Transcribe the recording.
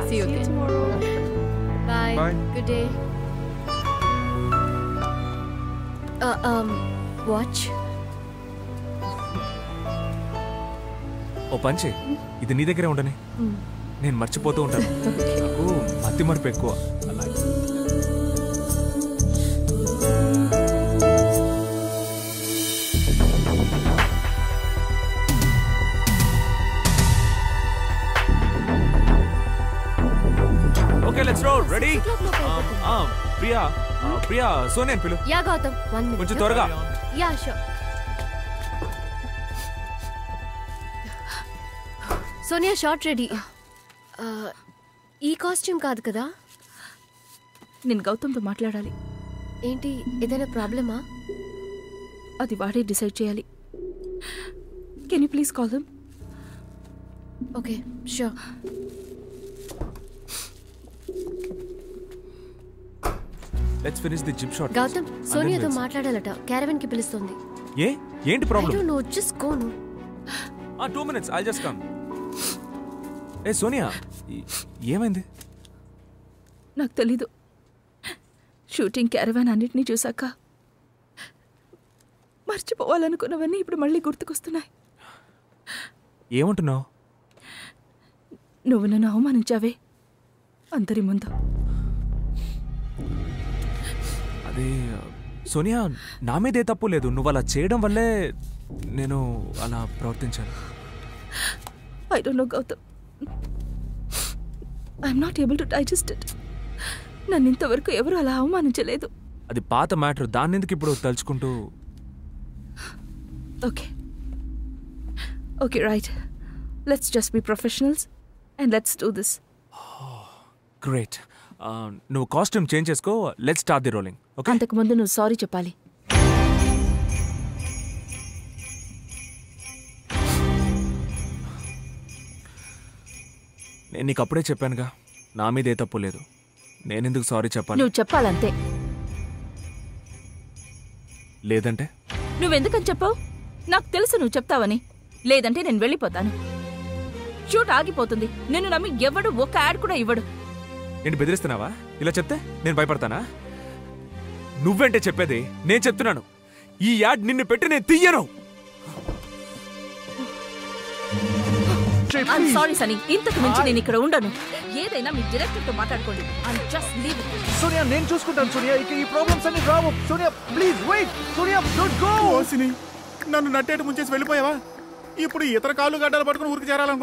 See you tomorrow. Bye. Good day. Watch. ఓ పంచే, ఇది నీ దగ్గరే ఉండని. నేను మర్చిపోతూ ఉంటాను. నాకు మతి మరపు ఎక్కువ. Okay, let's roll. Ready? Priya Sonia పిలు. Yeah Gautam, 1 minute. కొంచెం త్వరగా. Yeah sure. Sonia shot ready. ఈ కాస్ట్యూమ్ కాదు కదా? నేను గౌతమ్తో మాట్లాడాలి. ఏంటి, ఏదైనా ప్రాబ్లమా? అది వాడే డిసైడ్ చేయాలి. Can you please call him? Okay, sure. Let's finish the gym shot. Gautam, సోనియాతో మాట్లాడాలట. క్యారవెన్ కి పిలుస్తుంది. ఏంటి problem? I don't know, just go no. 2 minutes, I'll just come. ఏ సోనియా, ఏమైంది? నాకు తెలీదు. షూటింగ్ క్యారవాన్ అన్నిటినీ చూసాక మర్చిపోవాలనుకున్నవన్నీ ఇప్పుడు మళ్ళీ గుర్తుకొస్తున్నాయి. ఏమంటున్నావు? నువ్వు నన్ను అవమానించావే అందరి ముందు. అదే సోనియా, నా మీదే తప్పు లేదు. నువ్వు అలా చేయడం వల్లే నేను అలా ప్రవర్తించాను. I don't know Gautam, I'm not able to digest it. నన్ను ఇంతవరకు ఎవరు అలా అవమానించలేదు. అది పాత మ్యాటర్, దాన్ని ఎందుకు ఇప్పుడు తలుచుకుంటూ? Okay okay, right. Let's just be professionals and let's do this. Great. నువ్వు కాస్ట్యూమ్ చేంజ్ చేసుకో. Let's start the rolling. Okay? అంతకు ముందు నువ్వు సారీ చెప్పాలి. నేను నీకు అప్పుడే చెప్పానుగా, నా మీద ఏ తప్పు లేదు. నేనెందుకు సారీ చెప్పాలి? నువ్వు చెప్పాలంతే. లేదంటే? నువ్వెందుకని చెప్పావు? నాకు తెలుసు నువ్వు చెప్తావని. లేదంటే నేను వెళ్ళిపోతాను. షూట్ ఆగిపోతుంది. నిన్ను నమ్మి ఎవడు ఒక యాడ్ కూడా ఇవ్వడు. ఏంటి బెదిరిస్తున్నావా? ఇలా చెప్తే నేను భయపడతానా? నువ్వేంటే చెప్పేది? నేను చెప్తున్నాను, ఈ యాడ్ నిన్ను పెట్టి నేను తీయను. సారీ సనీ, ఇంతకు మించి నేను ఇక్కడ ఉండను. ఏదైనా మీ డైరెక్టర్ తో మాట్లాడుకోండి. సోనియా, నేను చూసుకుంటాను. సోనియా, ఇక ఈ ప్రాబ్లమ్స్ అన్ని రావు. Sonia please wait. Sonia don't go. నన్ను నట్టేట ముంచేసి వెళ్ళిపోయావా? ఇప్పుడు ఇతర కాళ్ళు గడ్డలు పట్టుకుని ఊరికి చేరాలనుకుంటున్నా.